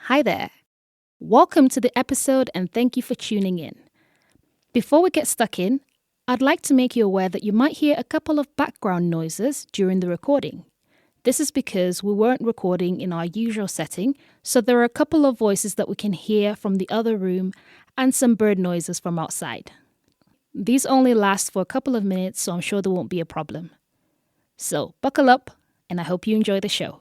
Hi there. Welcome to the episode and thank you for tuning in. Before we get stuck in, I'd like to make you aware that you might hear a couple of background noises during the recording. This is because we weren't recording in our usual setting, so there are a couple of voices that we can hear from the other room and some bird noises from outside. These only last for a couple of minutes, so I'm sure there won't be a problem. So buckle up, and I hope you enjoy the show.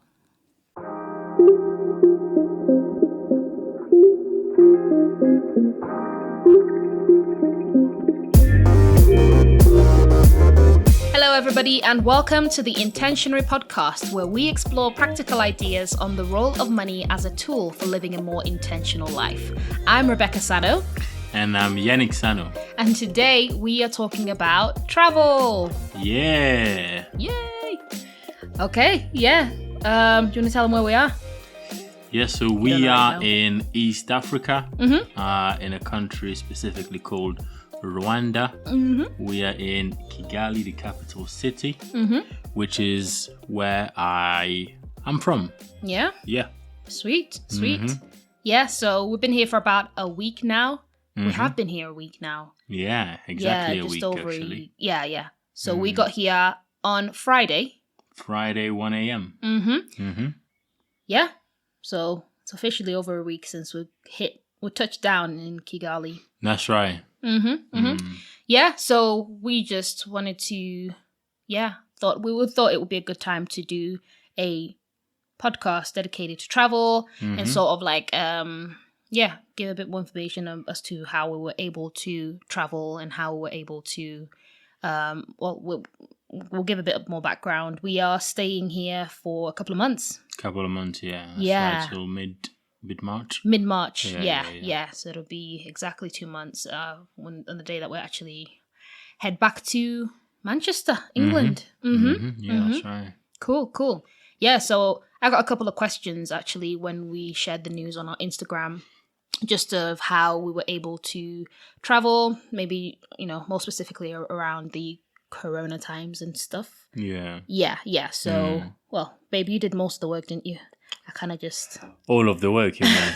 Hello everybody and welcome to the Intentionary podcast, where we explore practical ideas on the role of money as a tool for living a more intentional life. I'm Rebecca Sano. And I'm Yannick Sano. And today we are talking about travel. Yeah. Yay! Okay, yeah. Do you want to tell them where we are? Yeah, so we are in East Africa, in a country specifically called Rwanda. We are in Kigali, the capital city, which is where I am from. Yeah? Yeah. Sweet. Yeah, so we've been here for about a week now. We have been here a week now. Yeah, exactly a just week over actually. Yeah. So we got here on Friday. Friday, 1 a.m. Yeah. So it's officially over a week since we touched down in Kigali. That's right. Yeah, so we just wanted to, thought it would be a good time to do a podcast dedicated to travel and sort of like, give a bit more information as to how we were able to travel and how we were able to, we'll give a bit more background. We are staying here for a couple of months. Yeah. Yeah. Right, till mid-March. Mid-March, yeah. So it'll be exactly 2 months on the day that we actually head back to Manchester, England. Yeah, that's right. Cool. Yeah, so I got a couple of questions actually when we shared the news on our Instagram, just of how we were able to travel, maybe, more specifically around the Corona times and stuff. Yeah. Yeah. So, well, babe, you did most of the work, didn't you? I kind of just... All of the work, you mean?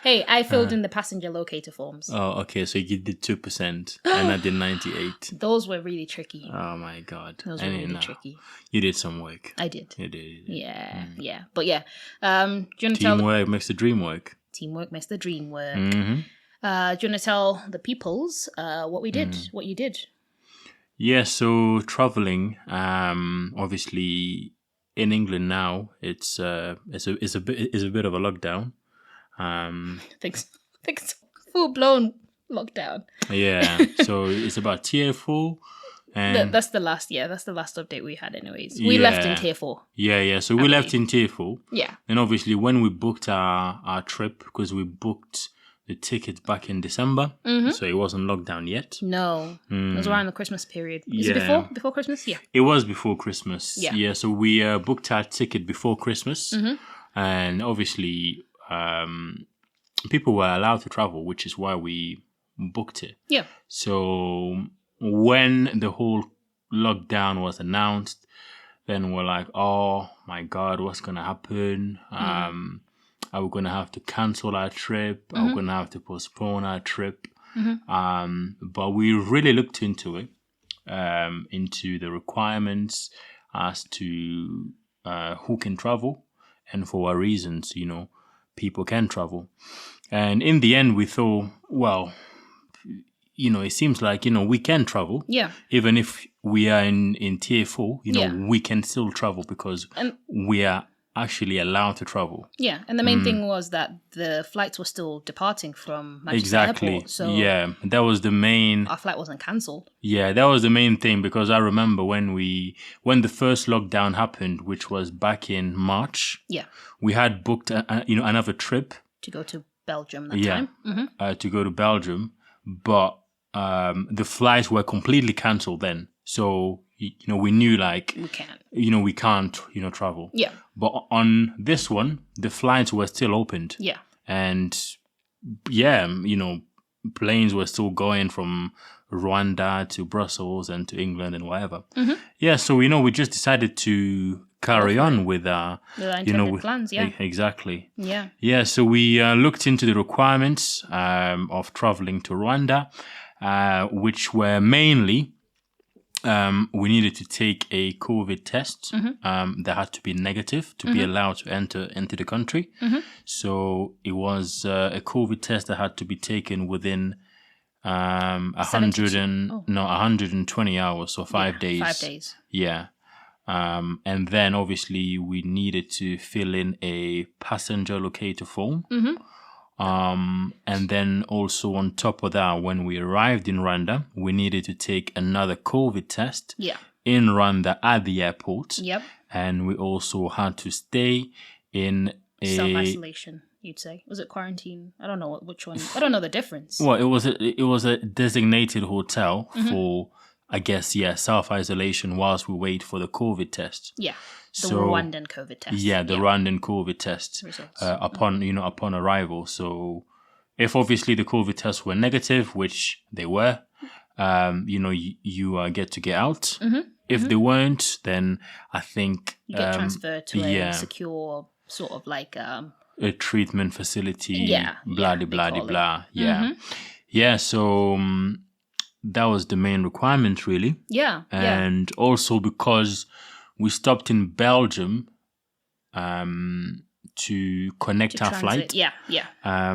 Hey, I filled in the passenger locator forms. Oh, okay. So you did 2% and I did 98. Those were really tricky. Oh, my God. Those were really tricky. You did some work. I did. You did. Yeah. But yeah. Do you want to tell... Teamwork makes the dream work. Teamwork makes the dream work. Do you want to tell the peoples what we did, what you did? Yeah, so traveling, obviously... In England now, it's a bit of a lockdown. Thanks. Full blown lockdown. Yeah, so it's about tier 4, and that's the last update we had. Anyways, we left in tier 4. Yeah. So we left in tier 4. Yeah, and obviously when we booked our trip, because we booked the ticket back in December, so it wasn't locked down yet. No, it was around the Christmas period. Is it before Christmas? Yeah. It was before Christmas. Yeah. So we booked our ticket before Christmas, and obviously people were allowed to travel, which is why we booked it. Yeah. So when the whole lockdown was announced, then we're like, oh my God, what's going to happen? Are we going to have to cancel our trip? Are we going to have to postpone our trip? But we really looked into it, into the requirements as to who can travel and for what reasons, people can travel. And in the end, we thought, well, it seems like, we can travel. Yeah. Even if we are in tier 4, we can still travel because we are actually allowed to travel. Yeah, and the main thing was that the flights were still departing from Manchester Airport. So that was the main... Our flight wasn't cancelled. Yeah, that was the main thing, because I remember when the first lockdown happened, which was back in March. Yeah. We had booked another trip to go to Belgium that time. To go to Belgium, but the flights were completely cancelled then. So we knew like we can't travel. Yeah. But on this one, the flights were still opened. Yeah. And planes were still going from Rwanda to Brussels and to England and whatever. Yeah. So we just decided to carry on with our intended plans. Yeah, exactly. Yeah. So we looked into the requirements of traveling to Rwanda, which were mainly we needed to take a COVID test that had to be negative to be allowed to enter into the country. So it was a COVID test that had to be taken within 120 hours, so 5 days. 5 days. Yeah. And then obviously we needed to fill in a passenger locator form. And then also on top of that, when we arrived in Rwanda, we needed to take another COVID test in Rwanda at the airport. Yep. And we also had to stay in a self-isolation, you'd say. Was it quarantine? I don't know which one. I don't know the difference. Well, it was a designated hotel for, I guess, self-isolation whilst we wait for the COVID test. Yeah. The Rwandan COVID test. Yeah, the Rwandan COVID test upon arrival. So if obviously the COVID tests were negative, which they were, you get to get out. If they weren't, then I think you get transferred to a secure sort of like a treatment facility. Yeah. Blah blah blah blah. Yeah. Yeah. So that was the main requirement, really. Yeah. And also because we stopped in Belgium to connect our flight. Yeah.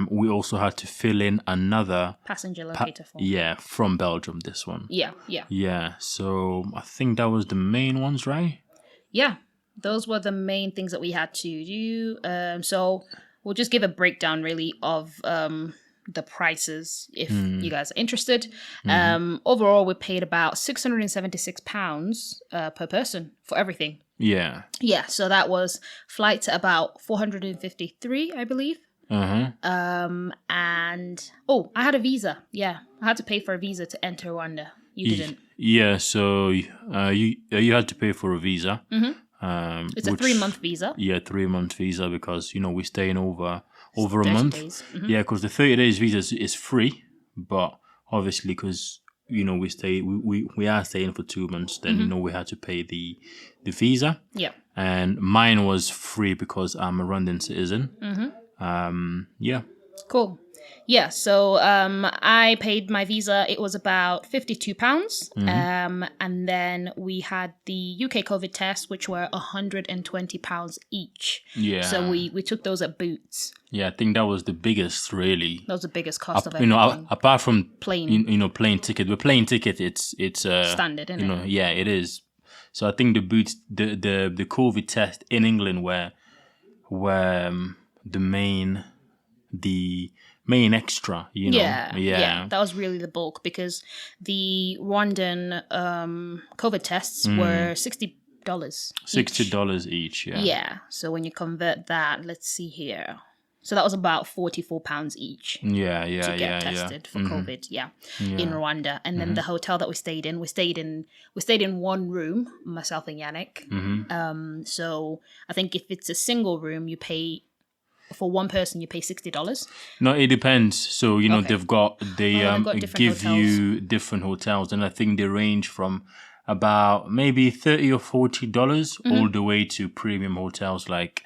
We also had to fill in another passenger locator form. From Belgium, this one. Yeah. Yeah, so I think that was the main ones, right? Yeah, those were the main things that we had to do. So we'll just give a breakdown, really, of the prices if you guys are interested. Overall, we paid about £676 per person for everything. Yeah, so that was flights at about 453, I believe. And I had a visa. I had to pay for a visa to enter Rwanda. You didn't. So you had to pay for a visa. It's a 3-month visa. 3-month visa because we stay in over a month. Days. Because the 30 days visa is free, but obviously because we are staying for 2 months, then we had to pay the visa. Yeah. And mine was free because I'm a Rwandan citizen. Cool. Yeah, so I paid my visa. It was about £52. And then we had the UK COVID test, which were £120 each. Yeah. So we took those at Boots. Yeah, I think that was the biggest, really. That was the biggest cost of everything. Apart from plane, plane ticket. The plane ticket, it's standard, isn't it? Yeah, it is. So I think the Boots, the COVID test in England were the main extra, Yeah, that was really the bulk because the Rwandan COVID tests were $60 $60 each, yeah. So when you convert that, let's see here, so that was about £44 each to get tested for COVID in Rwanda. And then the hotel that we stayed in one room, myself and Yannick. So I think if it's a single room, you pay for one person, you pay $60. No, it depends. So they've got give hotels. you different hotels, and I think they range from about maybe $30 or $40 all the way to premium hotels like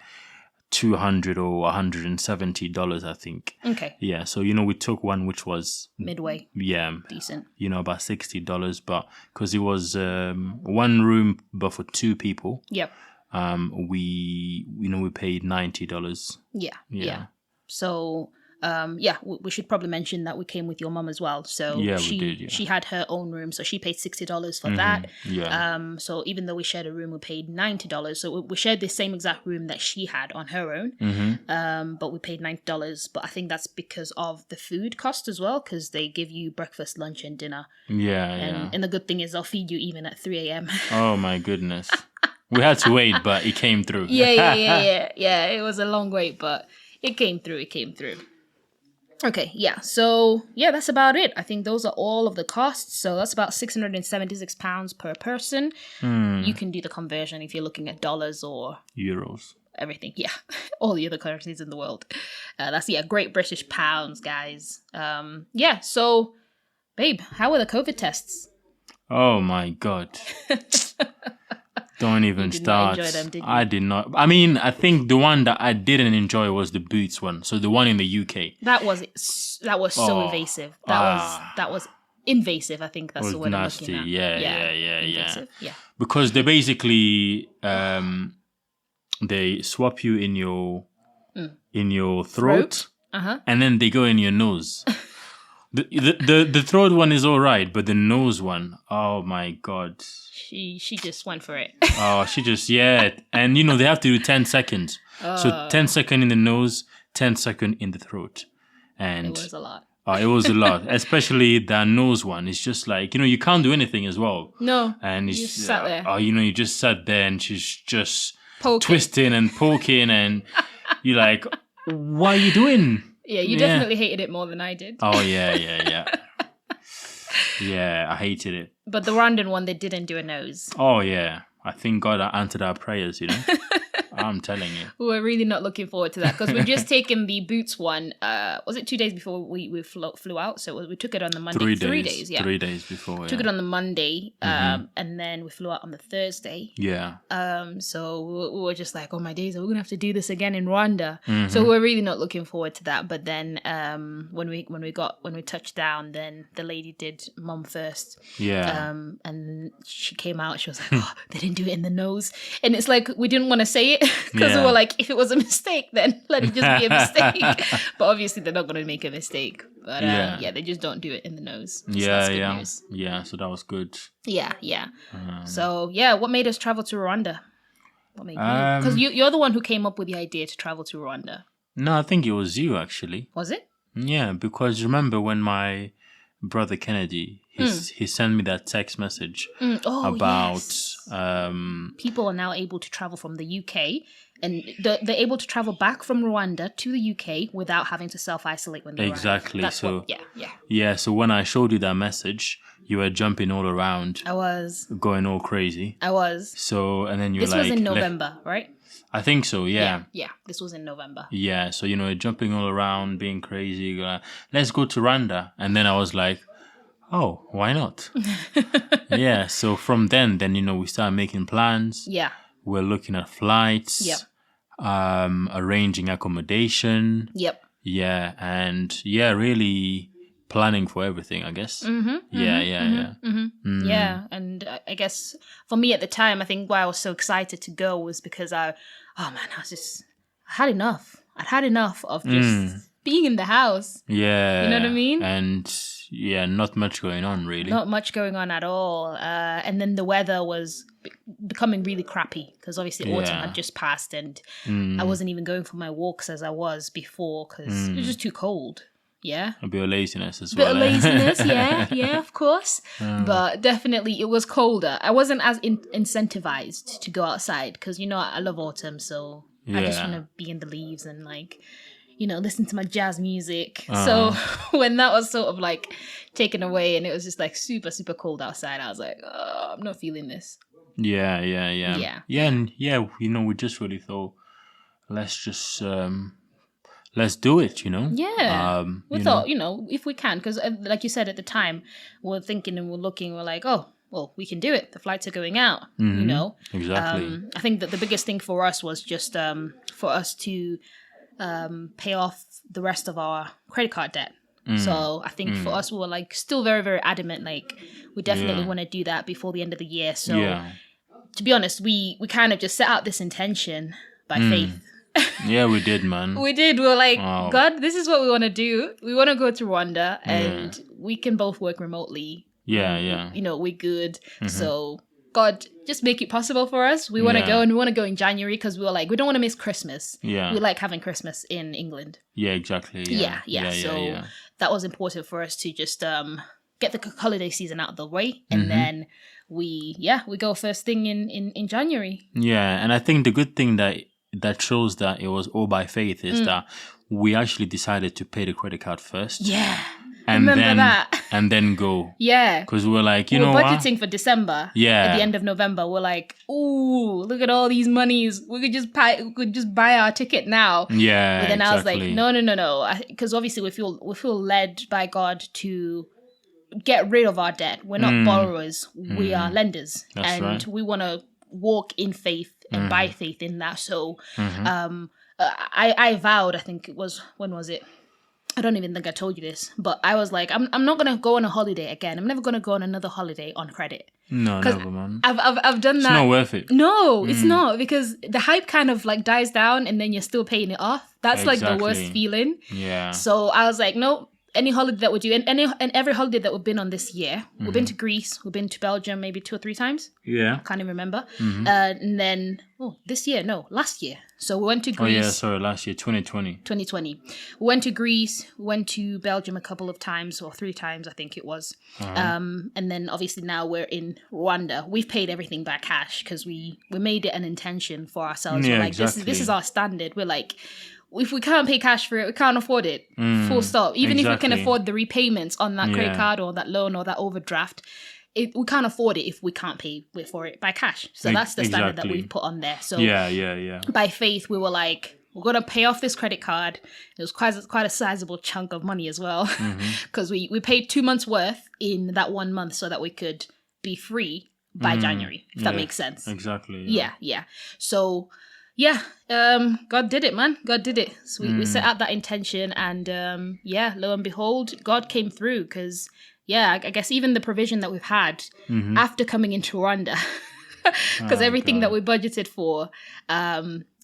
$200 or $170, I think. Okay. Yeah. So we took one which was midway. Yeah. Decent. About $60, but because it was one room but for 2 people. Yep. We paid $90. Yeah. So we should probably mention that we came with your mum as well. So we did. She had her own room, so she paid $60 for that. Yeah. So even though we shared a room, we paid $90. So we shared the same exact room that she had on her own. But we paid $90. But I think that's because of the food cost as well, because they give you breakfast, lunch, and dinner. And the good thing is they'll feed you even at 3 a.m. Oh my goodness. We had to wait, but it came through. Yeah. It was a long wait, but it came through. Okay, so that's about it. I think those are all of the costs. So that's about £676 per person. You can do the conversion if you're looking at dollars or euros. Everything, all the other currencies in the world. That's Great British pounds, guys. So, babe, how were the COVID tests? Oh my God. Don't even start. Not enjoy them, did you? I did not. I mean, I think the one that I didn't enjoy was the Boots one. So the one in the UK. That was so invasive. That was invasive. I think that's the word nasty. I'm looking at. Yeah. Yeah. Because they basically they swap you in your throat. And then they go in your nose. The throat one is all right, but the nose one, oh my God. She just went for it. And they have to do 10 seconds. So 10 seconds in the nose, 10 seconds in the throat. And it was a lot. It was a lot, especially that nose one. It's just like, you can't do anything as well. No. And you just sat there. You just sat there and she's just twisting and poking and you're like, what are you doing? Yeah, you definitely hated it more than I did. Oh, yeah. Yeah, I hated it. But the Rwandan one, they didn't do a nose. Oh, yeah. I think God answered our prayers, I'm telling you. We're really not looking forward to that because we've just taken the Boots one. Was it 2 days before we flew out? So we took it on the Monday. 3 days. 3 days, yeah. 3 days before, Took it on the Monday, and then we flew out on the Thursday. Yeah. So we were just like, oh my days, we're going to have to do this again in Rwanda. So we're really not looking forward to that. But then when we touched down, then the lady did Mum first. Yeah. And she came out, she was like, oh, they didn't do it in the nose. And it's like, we didn't want to say it. Because we were like, if it was a mistake, then let it just be a mistake. But obviously, they're not going to make a mistake. But they just don't do it in the nose. So that's good news. Yeah, so that was good. Yeah. So, what made us travel to Rwanda? What made you? Because you're the one who came up with the idea to travel to Rwanda. No, I think it was you, actually. Was it? Yeah, because remember when my brother Kennedy, he sent me that text message about people are now able to travel from the UK and they're able to travel back from Rwanda to the UK without having to self-isolate when they arrive. Exactly. So when I showed you that message, you were jumping all around. I was. Going all crazy. I was. So, and then This was in November, right? I think so, yeah. Yeah, this was in November. Yeah, so, jumping all around, being crazy. Let's go to Rwanda. And then I was like, oh, why not? Yeah, so from then, we started making plans. Yeah. We're looking at flights. Yep. Arranging accommodation. Yep. Yeah, and really planning for everything, I guess. Yeah, and I guess for me at the time, I think why I was so excited to go was because I had enough. I'd had enough of just being in the house. Yeah. You know what I mean? And not much going on, really. Not much going on at all. And then the weather was becoming really crappy because obviously autumn had just passed and I wasn't even going for my walks as I was before because it was just too cold. Yeah. A bit of laziness as well. Bit of laziness, yeah, of course. But definitely it was colder. I wasn't as incentivized to go outside because, I love autumn. So I just want to be in the leaves and listen to my jazz music. So when that was sort of taken away and it was just super, super cold outside, I was like, oh, I'm not feeling this. Yeah. And we just really thought, let's do it, Yeah. We thought, if we can, because like you said at the time, we're thinking and we're looking, we're like, oh, well, we can do it. The flights are going out, Exactly. I think that the biggest thing for us was just for us to pay off the rest of our credit card debt. So I think for us, we were still very, very adamant. We definitely want to do that before the end of the year. So to be honest, we kind of just set out this intention by faith. Yeah, we did, man. We did. We were like, God, this is what we want to do. We want to go to Rwanda and we can both work remotely. Yeah. We're good. So God, just make it possible for us. We want to go and we want to go in January because we were like, we don't want to miss Christmas. Yeah. We like having Christmas in England. Yeah, exactly. Yeah. So that was important for us to just get the holiday season out of the way. And then we go first thing in January. Yeah. And I think the good thing that shows that it was all by faith is that we actually decided to pay the credit card first. Yeah. And remember that. And then go. Yeah. Because we're like, we're budgeting for December. Yeah. At the end of November, we're like, ooh, look at all these monies. We could just buy our ticket now. Yeah. But then I was like, no. Because obviously we feel led by God to get rid of our debt. We're not borrowers. We are lenders. That's right. We want to walk in faith and by faith in that. So I vowed, I think it was, when was it? I don't even think I told you this, but I was like, I'm not gonna go on a holiday again. I'm never gonna go on another holiday on credit. No, never, man. I've done that. It's not worth it. No, it's not, because the hype kind of like dies down and then you're still paying it off. That's like the worst feeling. Yeah. So I was like, no. Any holiday that we do, and every holiday that we've been on this year, we've been to Greece, we've been to Belgium maybe 2 or 3 times. Yeah. I can't even remember. And then, last year. So we went to Greece. Oh, yeah, sorry, last year, 2020. 2020. We went to Greece, went to Belgium a couple of times, or 3 times, I think it was. And then obviously now we're in Rwanda. We've paid everything by cash because we made it an intention for ourselves. Yeah, we're like, exactly. This is our standard. We're like, if we can't pay cash for it, we can't afford it. Full stop. Even if we can afford the repayments on that credit card or that loan or that overdraft, we can't afford it if we can't pay for it by cash. So that's the standard that we've put on there. So by faith, we were like, we're going to pay off this credit card. It was quite a sizable chunk of money as well, because we paid 2 months worth in that 1 month so that we could be free by January, if that makes sense. Exactly. Yeah. So... yeah, God did it, man. God did it. So we set out that intention, and lo and behold, God came through. Because I guess even the provision that we've had after coming into Rwanda, because everything that we budgeted for,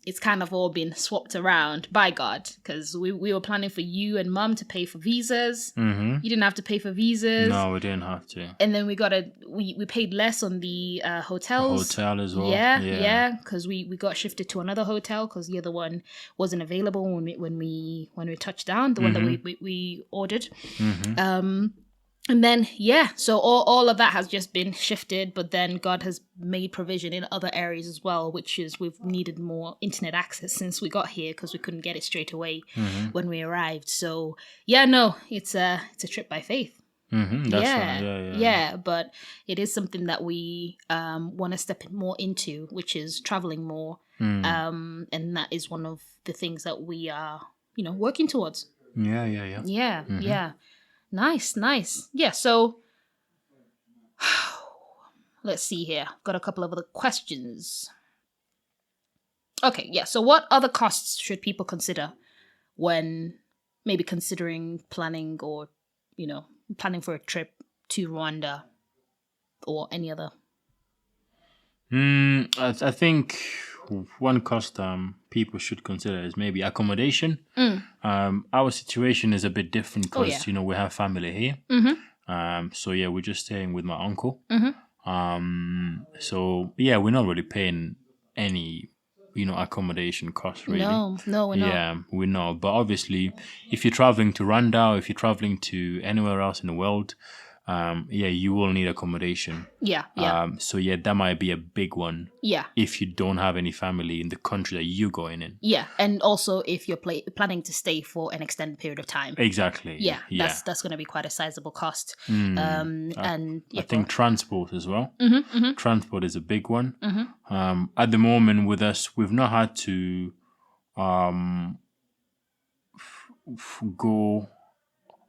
it's kind of all been swapped around by God. Because we were planning for you and Mum to pay for visas. You didn't have to pay for visas. No, we didn't have to. And then we paid less on the hotels. The hotel as well. Yeah. Because we got shifted to another hotel because the other one wasn't available when we touched down. The one that we ordered. And then, so all of that has just been shifted, but then God has made provision in other areas as well, which is we've needed more internet access since we got here because we couldn't get it straight away when we arrived. So, it's a trip by faith. That's right. Yeah, but it is something that we want to step more into, which is traveling more. And that is one of the things that we are, working towards. Yeah. Nice. Yeah, so let's see here. Got a couple of other questions. Okay, yeah. So what other costs should people consider when maybe considering planning or, planning for a trip to Rwanda or any other? I think one cost people should consider is maybe accommodation. Our situation is a bit different because we have family here. So we're just staying with my uncle. So we're not really paying any accommodation costs really. No, we're not. Yeah, we're not. But obviously, if you're traveling to Rwanda, or if you're traveling to anywhere else in the world, you will need accommodation. Yeah. So that might be a big one. Yeah. If you don't have any family in the country that you're going in. Yeah, and also if you're planning to stay for an extended period of time. Exactly. Yeah. That's going to be quite a sizable cost. I think transport as well. Transport is a big one. At the moment with us, we've not had to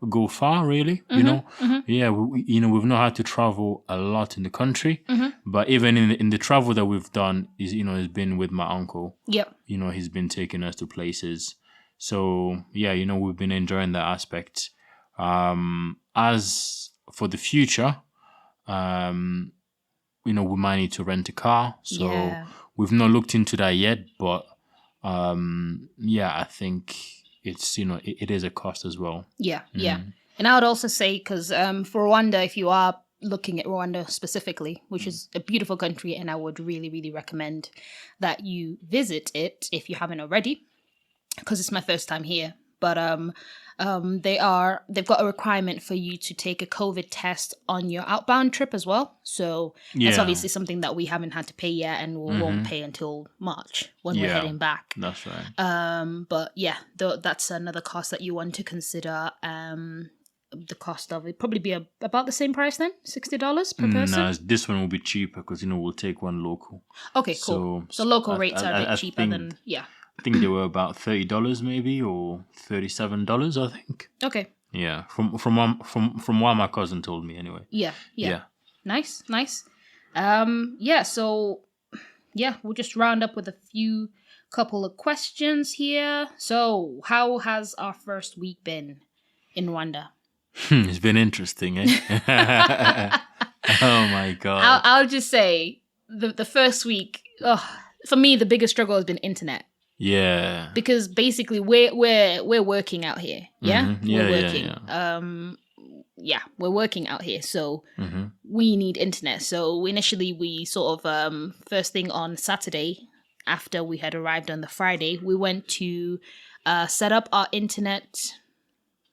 go far really, we've not had to travel a lot in the country, but even in the travel that we've done is has been with my uncle. He's been taking us to places, so we've been enjoying that aspect. As for the future, we might need to rent a car, so we've not looked into that yet, but I think it's it is a cost as well. Yeah. And I would also say, because for Rwanda, if you are looking at Rwanda specifically, which is a beautiful country, and I would really, really recommend that you visit it if you haven't already, because it's my first time here. But they've got a requirement for you to take a COVID test on your outbound trip as well. So that's obviously something that we haven't had to pay yet, and we won't pay until March when we're heading back. That's right. But that's another cost that you want to consider. The cost of it probably be about the same price then, $60 per person. No, this one will be cheaper because we'll take one local. Okay, cool. So local rates are a bit cheaper than I think they were about $30 maybe, or $37, I think. Okay. Yeah, from what my cousin told me anyway. Yeah. Nice. So we'll just round up with a couple of questions here. So, how has our first week been in Rwanda? It's been interesting, eh? Oh my God. I'll just say the first week, for me, the biggest struggle has been internet. Yeah. Because basically we're working out here. Yeah? Mm-hmm. Yeah, we're working. We're working out here. So we need internet. So initially we sort of first thing on Saturday, after we had arrived on the Friday, we went to set up our internet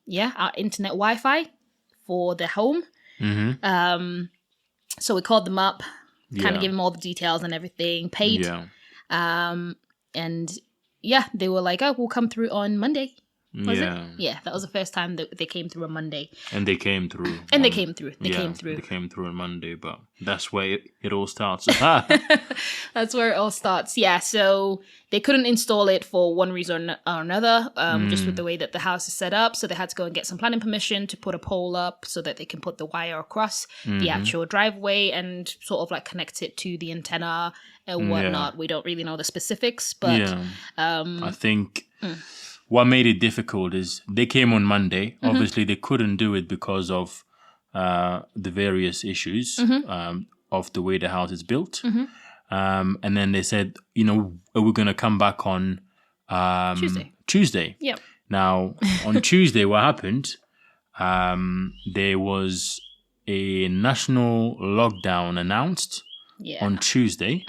Wi-Fi for the home. Mm-hmm. So we called them up, kind of gave them all the details and everything, paid. Yeah. And they were like, oh, we'll come through on Monday. Was it? Yeah, that was the first time that they came through on Monday. And they came through. They came through. They came through on Monday, but that's where it all starts. That's where it all starts. Yeah, so they couldn't install it for one reason or another, just with the way that the house is set up. So they had to go and get some planning permission to put a pole up so that they can put the wire across the actual driveway and sort of like connect it to the antenna and whatnot. We don't really know the specifics, but I think what made it difficult is they came on Monday. Obviously, they couldn't do it because of the various issues of the way the house is built. And then they said, we're going to come back on Tuesday. Yep. Now, on Tuesday, what happened? There was a national lockdown announced on Tuesday.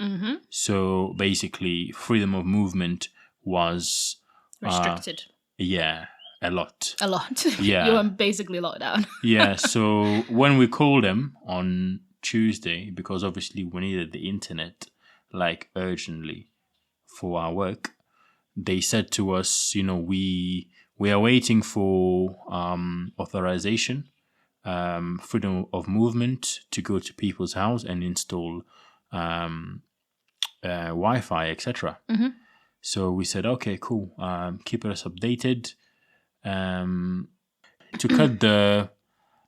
So basically, freedom of movement was restricted. A lot. Yeah. You were basically locked down. So when we called them on Tuesday, because obviously we needed the internet like urgently for our work, they said to us, we are waiting for authorization, freedom of movement to go to people's house and install Wi-Fi, etc. So we said, okay, cool. Keep us updated. To cut the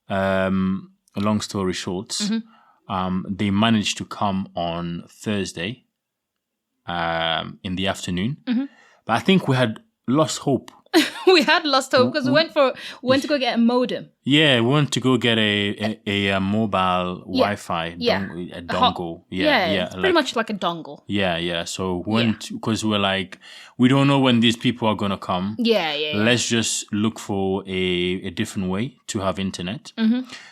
long story short, they managed to come on Thursday in the afternoon. But I think we had lost hope. We had lost hope because we went to go get a modem. Yeah, we went to go get a mobile Wi-Fi, a dongle. It's pretty much like a dongle. Yeah. So we went because we're like, we don't know when these people are gonna come. Let's just look for a different way to have internet.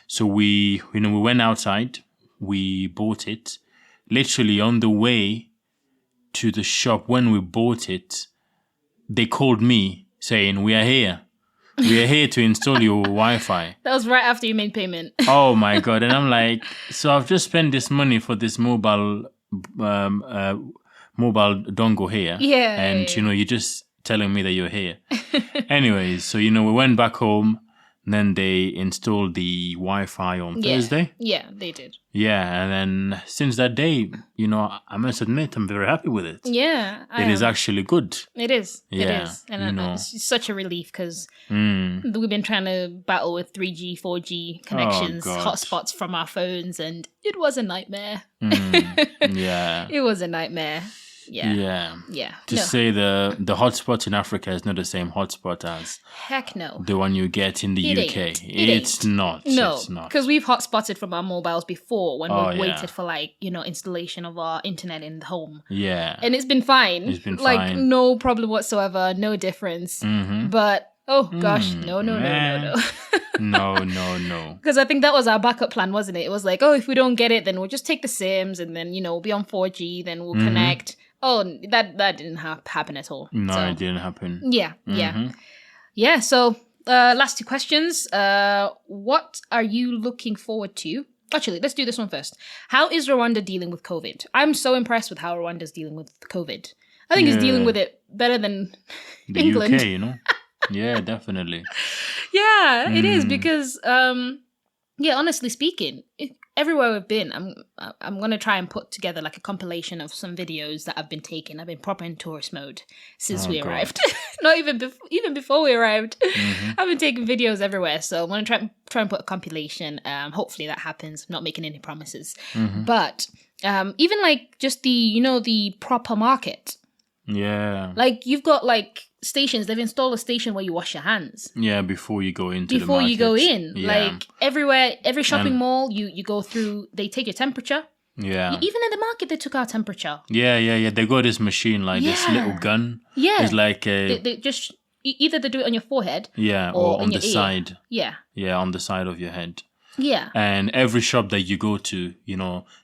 So we went outside, we bought it. Literally on the way to the shop when we bought it, they called me saying, we are here to install your Wi-Fi. That was right after you made payment. Oh my God. And I'm like, so I've just spent this money for this mobile dongle here. And you're just telling me that you're here. Anyways, so we went back home. Then they installed the Wi-Fi on Thursday. Yeah, they did. Yeah, and then since that day, I must admit, I'm very happy with it. Yeah, it is actually good. It is. Yeah, it is. And it's such a relief because we've been trying to battle with 3G, 4G connections, hotspots from our phones, and it was a nightmare. Yeah. It was a nightmare. Yeah. To say the hotspot in Africa is not the same hotspot as the one you get in the UK. It's not. No, it's not. Because we've hotspotted from our mobiles before when we waited for installation of our internet in the home. Yeah. And it's been fine. Fine. No problem whatsoever, no difference. But no. No. Because I think that was our backup plan, wasn't it? It was like, if we don't get it, then we'll just take the SIMs and then, we'll be on 4G, then we'll connect. Oh, that didn't happen at all. No, it didn't happen. Yeah, so last two questions. What are you looking forward to? Actually, let's do this one first. How is Rwanda dealing with COVID? I'm so impressed with how Rwanda's dealing with COVID. I think it's dealing with it better than the England. UK, Yeah, definitely. Yeah, it is because, honestly speaking, everywhere we've been, I'm gonna try and put together like a compilation of some videos that have been taken. I've been proper in tourist mode since we arrived. Not even before we arrived. I've been taking videos everywhere, so I'm gonna try and put a compilation. Hopefully that happens. I'm not making any promises, but Even like just the proper market. Yeah. Like you've got like stations, they've installed a station where you wash your hands. Yeah, before you go into the market. Before you go in. Yeah. Like everywhere, every shopping mall, you go through, they take your temperature. Yeah. Even in the market, they took our temperature. Yeah. They got this machine, like this little gun. Yeah. It's like They just, either they do it on your forehead. Yeah, or on the ear. side. Yeah. Yeah, on the side of your head. Yeah. And every shop that you go to,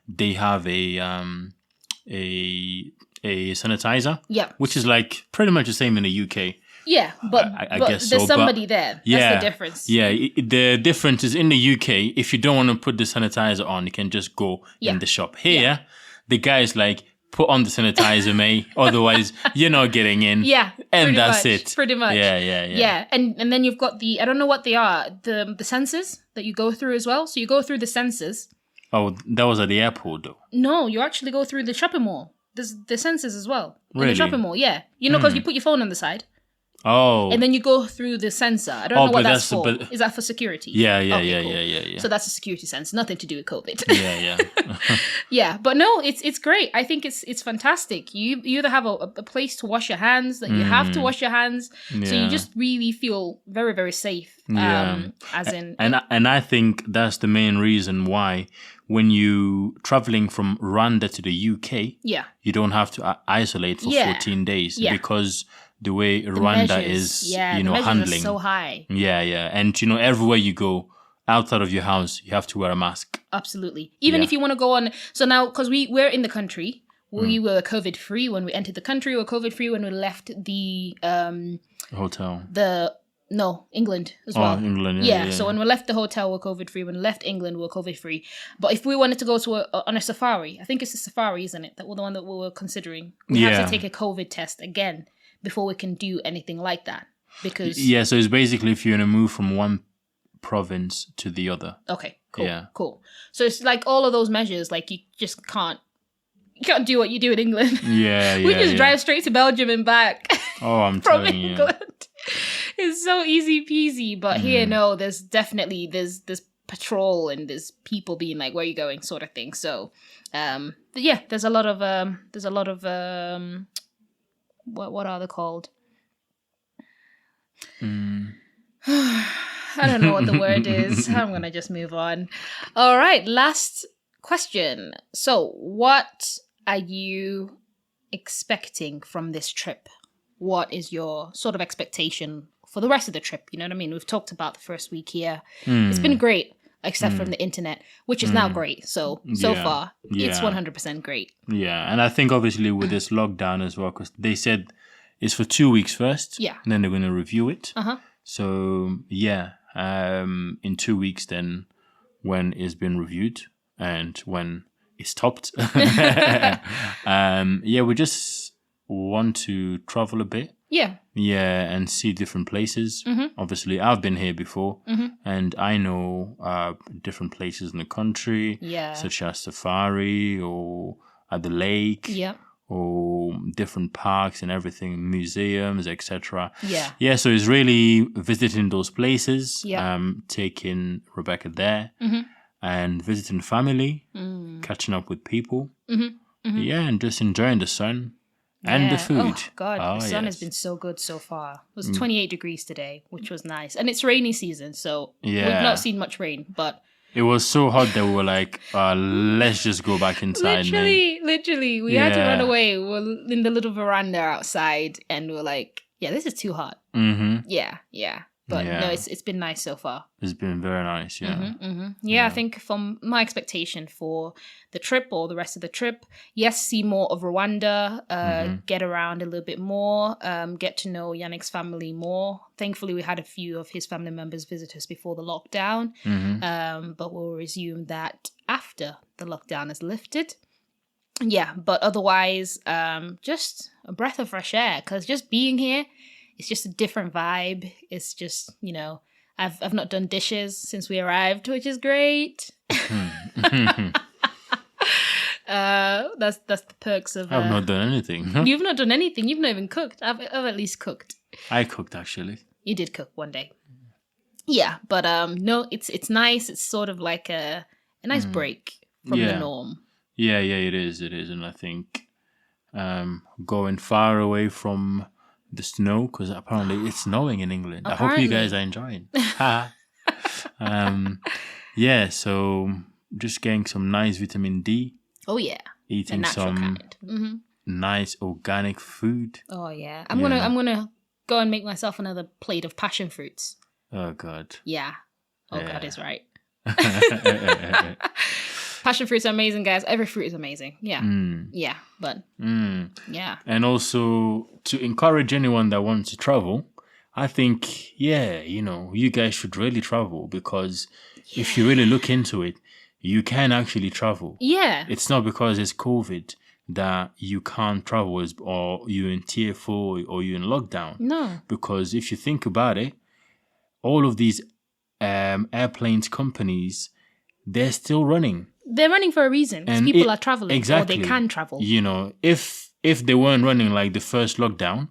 they have a sanitizer. Yeah. Which is like pretty much the same in the UK. Yeah, but I but guess there's so, somebody there. That's the difference. Yeah, the difference is in the UK, if you don't want to put the sanitizer on, you can just go in the shop. Here, the guy is like, put on the sanitizer, mate. Otherwise, you're not getting in. Yeah, and that's it. Pretty much. Yeah. Yeah, and then you've got I don't know what they are, the sensors that you go through as well. So you go through the sensors. Oh, that was at the airport, though. No, you actually go through the shopping mall. There's the sensors as well. Really? In the shopping mall, yeah. Because you put your phone on the side. Oh. And then you go through the sensor. I don't know what that's for. Is that for security? Yeah. So that's a security sensor, nothing to do with COVID. Yeah. Yeah, but no, it's great. I think it's fantastic. You either have a place to wash your hands, that you have to wash your hands, so you just really feel very, very safe. As in, and I think that's the main reason why when you traveling from Rwanda to the UK, you don't have to isolate for 14 days because the way Rwanda is, handling. Are so high. Yeah. And, everywhere you go, outside of your house, you have to wear a mask. Absolutely. Even if you want to go on. So now, because we're in the country, we were COVID-free when we entered the country. We were COVID-free when we left the... hotel. England as well. Oh, England, yeah. So when we left the hotel, we're COVID-free. When we left England, we're COVID-free. But if we wanted to go to on a safari, I think it's a safari, isn't it? That was the one that we were considering. We have to take a COVID test again before we can do anything like that. Because so it's basically if you're going to move from one province to the other. Okay, cool. So it's like all of those measures, like you just can't do what you do in England. We just drive straight to Belgium and back. Oh, I'm from telling England. It's so easy peasy, but here, no, there's definitely there's patrol and there's people being like, "Where are you going?" sort of thing. So, there's a lot of what are they called? I don't know what the word is. I'm gonna just move on. All right, last question. So, what are you expecting from this trip? What is your sort of expectation for the rest of the trip? You know what I mean? We've talked about the first week here. It's been great, except from the internet, which is now great. So far, it's 100% great. Yeah, and I think obviously with this lockdown as well, because they said it's for 2 weeks first. Yeah. And then they're going to review it. So, in 2 weeks then, when it's been reviewed and when it's stopped, we just want to travel a bit. Yeah, and see different places. Obviously, I've been here before, and I know different places in the country, such as safari or at the lake, or different parks and everything, museums, etc. Yeah. So it's really visiting those places, taking Rebecca there, and visiting family, catching up with people. And just enjoying the sun. And the food. Oh, God. The sun has been so good so far. It was 28 degrees today, which was nice. And it's rainy season, so we've not seen much rain, but... It was so hot that we were like, let's just go back inside. Literally. We had to run away. We were in the little veranda outside, and we're like, this is too hot. Yeah. But no, it's been nice so far. It's been very nice, I think from my expectation for the trip or the rest of the trip, see more of Rwanda, get around a little bit more, get to know Yannick's family more. Thankfully, we had a few of his family members visit us before the lockdown, but we'll resume that after the lockdown is lifted. Yeah, but otherwise, just a breath of fresh air, because just being here, it's just a different vibe. It's just, I've not done dishes since we arrived, which is great. That's the perks of... I've not done anything. You've not done anything. You've not even cooked. I've at least cooked. I cooked, actually. You did cook one day. Yeah, but no, it's nice. It's sort of like a nice break from the norm. Yeah, it is. And I think going far away from the snow, because apparently it's snowing in England. I hope you guys are enjoying. Yeah, so just getting some nice vitamin D. Oh yeah, eating some nice organic food. Oh yeah, I'm gonna go and make myself another plate of passion fruits. Oh God. Yeah. Oh yeah. God is right. Passion fruits are amazing, guys. Every fruit is amazing. Yeah. Yeah, but yeah. And also to encourage anyone that wants to travel, I think, you guys should really travel, because if you really look into it, you can actually travel. Yeah. It's not because it's COVID that you can't travel, or you're in tier 4 or you're in lockdown. No. Because if you think about it, all of these airplanes companies, they're still running. They're running for a reason, because people are traveling. Exactly. Or they can travel. If they weren't running like the first lockdown,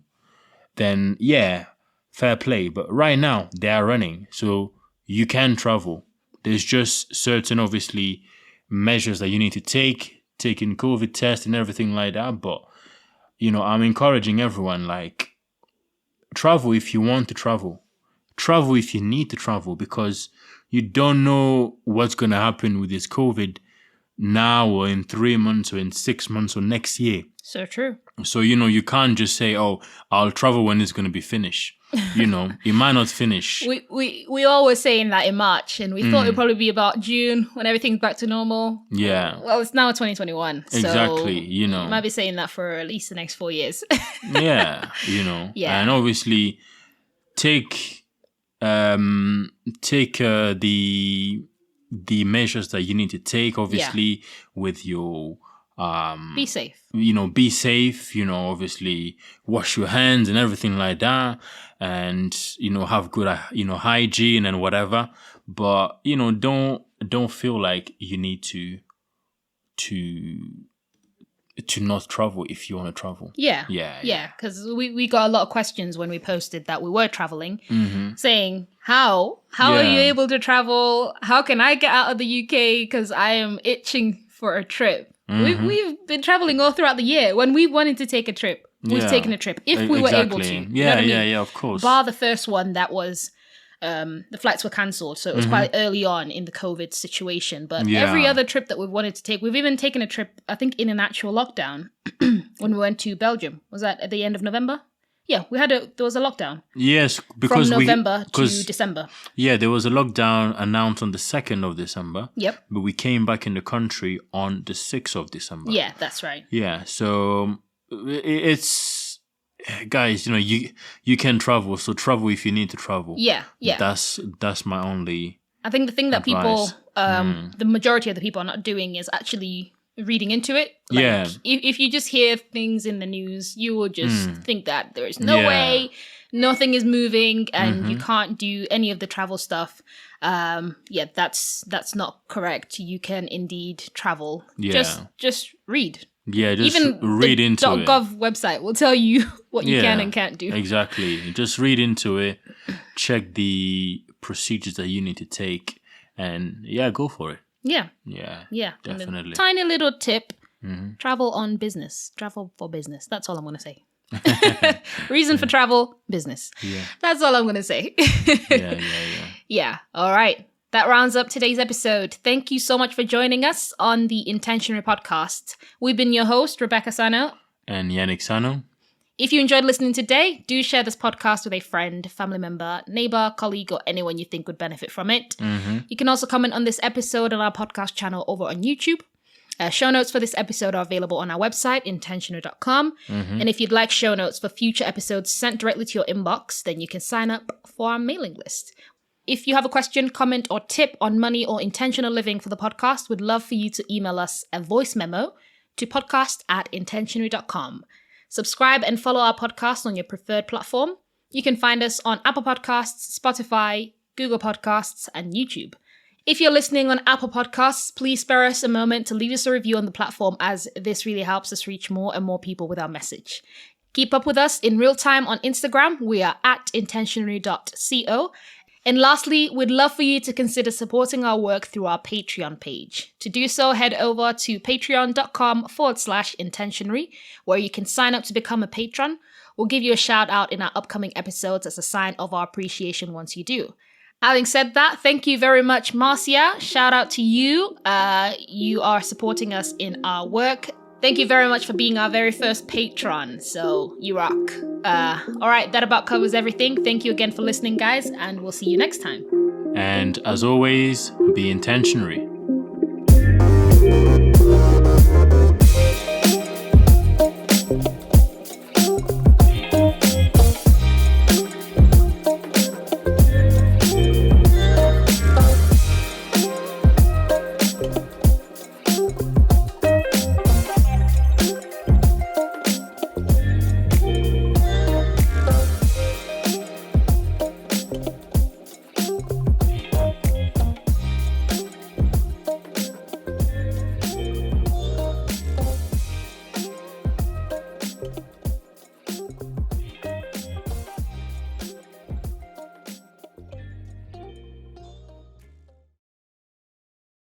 then yeah, fair play. But right now they are running, so you can travel. There's just certain, obviously, measures that you need to take, taking COVID test and everything like that. But, I'm encouraging everyone, travel if you want to travel. Travel if you need to travel, because you don't know what's going to happen with this COVID now, or in 3 months, or in 6 months, or next year. So true. So, you can't just say, oh, I'll travel when it's going to be finished. It might not finish. We all were saying that in March, and we thought it would probably be about June when everything's back to normal. Yeah. Well, it's now 2021. Exactly. So you might be saying that for at least the next 4 years. Yeah. Yeah. And obviously take the measures that you need to take, obviously, with your be safe. Be safe, obviously wash your hands and everything like that, and have good hygiene and whatever. But don't feel like you need to not travel if you want to travel. Yeah, because we got a lot of questions when we posted that we were traveling, saying how are you able to travel? How can I get out of the UK? Because I am itching for a trip. We've been traveling all throughout the year. When we wanted to take a trip, we've taken a trip if we were able to. Yeah, of course. Bar the first one that was the flights were cancelled, so it was quite early on in the COVID situation. But every other trip that we've wanted to take, we've even taken a trip, I think, in an actual lockdown when we went to Belgium. Was that at the end of November? Yeah, there was a lockdown. Yes, because from November to December. Yeah, there was a lockdown announced on the 2nd of December. Yep. But we came back in the country on the 6th of December. Yeah, that's right. Yeah, so it's, guys, you can travel, so travel if you need to travel. Yeah. That's my only I think the thing that advice. People, the majority of the people are not doing is actually reading into it. If you just hear things in the news, you will just think that there is no way, nothing is moving, and you can't do any of the travel stuff. That's not correct. You can indeed travel. Just read. Yeah, just even read into it. .gov website will tell you what you can and can't do. Exactly. Just read into it. Check the procedures that you need to take, and go for it. Yeah, definitely. And a tiny little tip: travel on business, travel for business. That's all I'm going to say. Reason for travel, business. Yeah, that's all I'm going to say. Yeah. All right, that rounds up today's episode. Thank you so much for joining us on the Intentionary Podcast. We've been your host, Rebecca Sano and Yannick Sano. If you enjoyed listening today, do share this podcast with a friend, family member, neighbor, colleague, or anyone you think would benefit from it. You can also comment on this episode on our podcast channel over on YouTube. Show notes for this episode are available on our website, intentionary.com. And if you'd like show notes for future episodes sent directly to your inbox, then you can sign up for our mailing list. If you have a question, comment, or tip on money or intentional living for the podcast, we'd love for you to email us a voice memo to podcast@intentionary.com. Subscribe and follow our podcast on your preferred platform. You can find us on Apple Podcasts, Spotify, Google Podcasts, and YouTube. If you're listening on Apple Podcasts, please spare us a moment to leave us a review on the platform, as this really helps us reach more and more people with our message. Keep up with us in real time on Instagram. We are @intentionary.co. And lastly, we'd love for you to consider supporting our work through our Patreon page. To do so, head over to patreon.com/intentionary, where you can sign up to become a patron. We'll give you a shout out in our upcoming episodes as a sign of our appreciation once you do. Having said that, thank you very much, Marcia. Shout out to you. You are supporting us in our work. Thank you very much for being our very first patron. So you rock. All right, that about covers everything. Thank you again for listening, guys, and we'll see you next time. And as always, be intentionary.